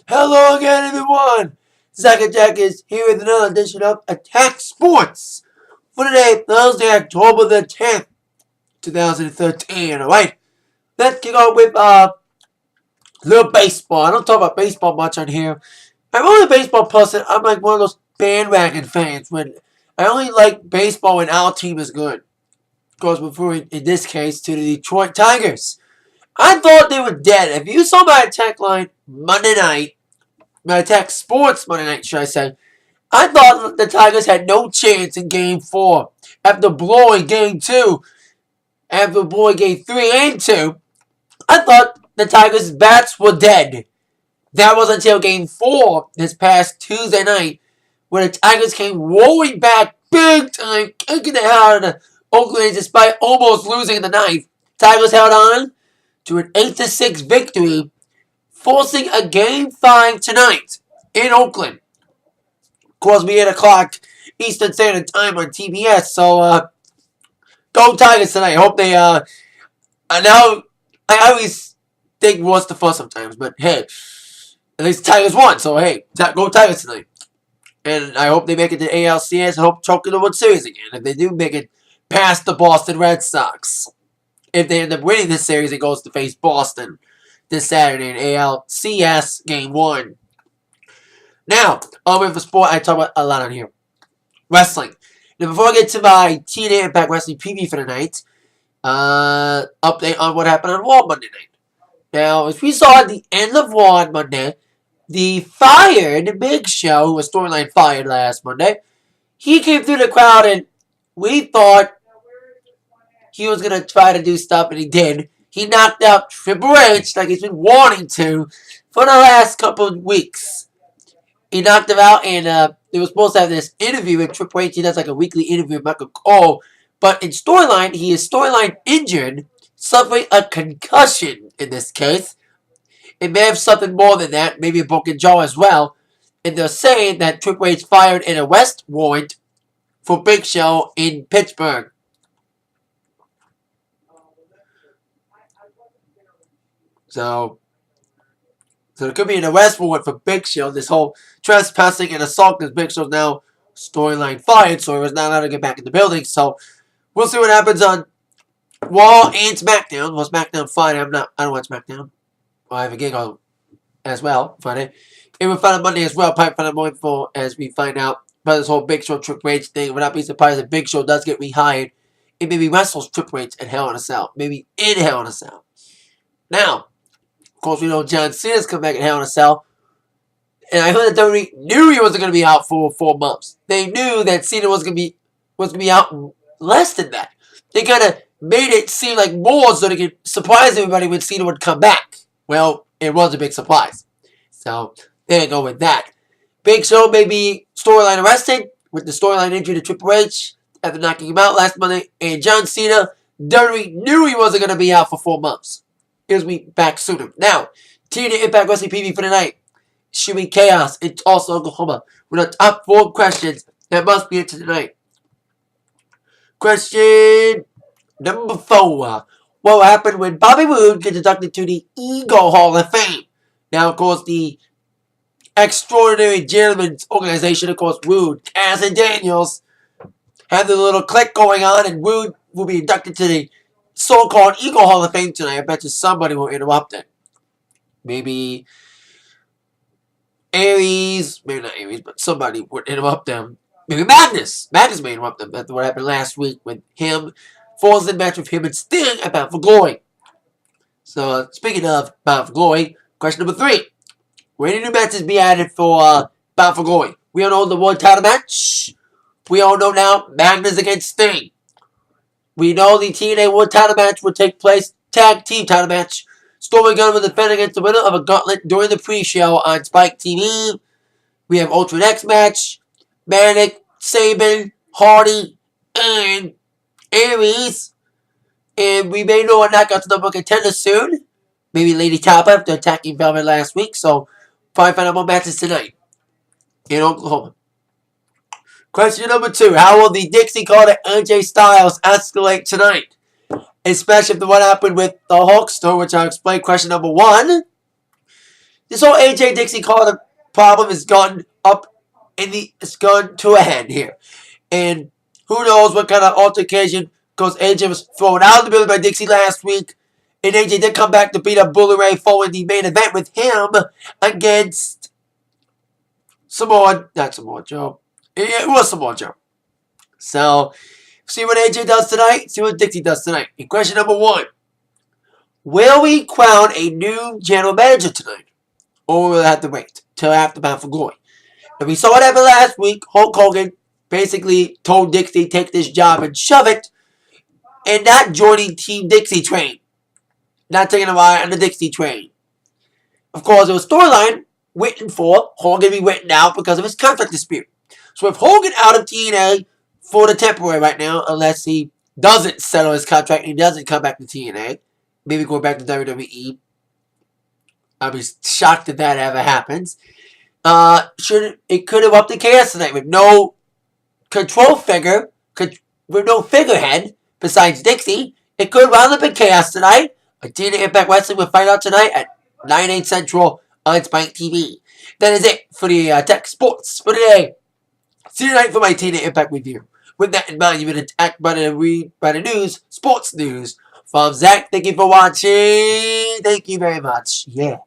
Hello again, everyone! Zach and Jack is here with another edition of Atak Sportz for today, Thursday, October the 10th, 2013. Alright, let's kick off with a little baseball. I don't talk about baseball much on here. I'm only a baseball person. I'm like one of those bandwagon fans when I only like baseball when our team is good. Goes before, in this case, to the Detroit Tigers. I thought they were dead. If you saw my attack line Monday night, my Atak Sportz Monday night, should I say, I thought the Tigers had no chance in Game 4. After blowing Game 2, after blowing Game 3 and 2, I thought the Tigers' bats were dead. That was until Game 4 this past Tuesday night, where the Tigers came rolling back big time, kicking the hell out of the Oakland A despite almost losing in the ninth. Tigers held on to an 8-6 victory, forcing a Game 5 tonight in Oakland. Of course, we 8 o'clock Eastern Standard Time on TBS, so go Tigers tonight. Hope they, I know, I always think what's the fuss sometimes, but hey, at least Tigers won, so hey, go Tigers tonight. And I hope they make it to ALCS. I hope choke in the World Series again. If they do make it past the Boston Red Sox. If they end up winning this series, it goes to face Boston this Saturday in ALCS Game 1. Now, for sport, I talk about a lot on here. Wrestling. Now, before I get to my TNA Impact Wrestling preview for the night, update on what happened on Raw Monday night. Now, as we saw at the end of Raw on Monday, the fired Big Show, who was storyline fired last Monday, he came through the crowd and we thought he was going to try to do stuff, and he did. He knocked out Triple H like he's been wanting to for the last couple of weeks. He knocked him out, and they were supposed to have this interview with Triple H. He does like a weekly interview with Michael Cole. But in storyline, he is storyline injured, suffering a concussion in this case. It may have something more than that, maybe a broken jaw as well. And they're saying that Triple H fired an arrest warrant for Big Show in Pittsburgh. So there could be an arrest warrant for Big Show. This whole trespassing and assault, because Big Show's now storyline fired, so he was not allowed to get back in the building. So we'll see what happens on Raw and SmackDown. Well, SmackDown Friday. I don't watch SmackDown. Well, I have a gig on as well Friday. And we'll find out Monday as well. Probably find out more info as we find out about this whole Big Show Triple H thing. I would not be surprised if Big Show does get rehired and maybe wrestles Triple H at Hell in a Cell. Maybe in Hell in a Cell. Now, of course, we know John Cena's come back at Hell in a Cell. And I heard that WWE knew he wasn't going to be out for 4 months. They knew that Cena was going to be out less than that. They kind of made it seem like more so they could surprise everybody when Cena would come back. Well, it was a big surprise. So, there you go with that. Big Show may be storyline arrested with the storyline injury to Triple H after knocking him out last Monday. And John Cena, WWE knew he wasn't going to be out for 4 months. He'll be back sooner. Now, TNA Impact Wrestling PV for the night. Should be chaos in Tulsa, Oklahoma. With our top 4 questions that must be answered tonight. Question number 4. What happened when Bobby Roode gets inducted to the Eagle Hall of Fame? Now, of course, the Extraordinary Gentlemen's Organization, of course, Roode, Cass, and Daniels have the little click going on, and Roode will be inducted to the so-called Eagle Hall of Fame tonight. I bet you somebody will interrupt it. Maybe Aries, maybe not Aries, but somebody would interrupt them. Maybe Magnus. Magnus may interrupt them after what happened last week with him. Falls in match with him and Sting at Bound for Glory. So, speaking of Bound for Glory, question number 3. Will any new matches be added for Bound for Glory? We all know the World Title match. We all know now Magnus against Sting. We know the TNA World Title match will take place. Tag Team Title match. Storm and Gunn will defend against the winner of a gauntlet during the pre-show on Spike TV. We have Ultra Next match. Manic, Sabin, Hardy, and Aries. And we may know a knockout number contender soon. Maybe Lady Top after attacking Velvet last week. So, probably find out more matches tonight in Oklahoma. Question number 2. How will the Dixie Carter AJ Styles escalate tonight? Especially after what happened with the Hulkster, which I'll explain. Question number 1. this whole AJ Dixie Carter problem has gone it's gone to a head here. And who knows what kind of altercation, because AJ was thrown out of the building by Dixie last week. And AJ did come back to beat up Bully Ray Foe in the main event with him against not Samoa Joe. It was Samoa Joe. So, see what AJ does tonight, see what Dixie does tonight. And question number 1. Will we crown a new general manager tonight? Or will we have to wait till after Bound for Glory? And we saw what happened last week. Hulk Hogan basically told Dixie, take this job and shove it. And not joining Team Dixie train. Not taking a ride on the Dixie train. Of course, it was storyline written for Hogan to be written out because of his contract dispute. So with Hogan out of TNA for the temporary right now, unless he doesn't settle his contract and he doesn't come back to TNA, maybe go back to WWE. I'd be shocked if that ever happens. It could have upped the chaos tonight with no control figure, with no figurehead besides Dixie. It could round up in chaos tonight. TNA Impact Wrestling will find out tonight at 9, 8 Central on Spike TV. That is it for the Atak Sportz for today. See you tonight for my TNA Impact review. With that in mind, you've been attacked by the news, sports news. From Zach, thank you for watching. Thank you very much. Yeah.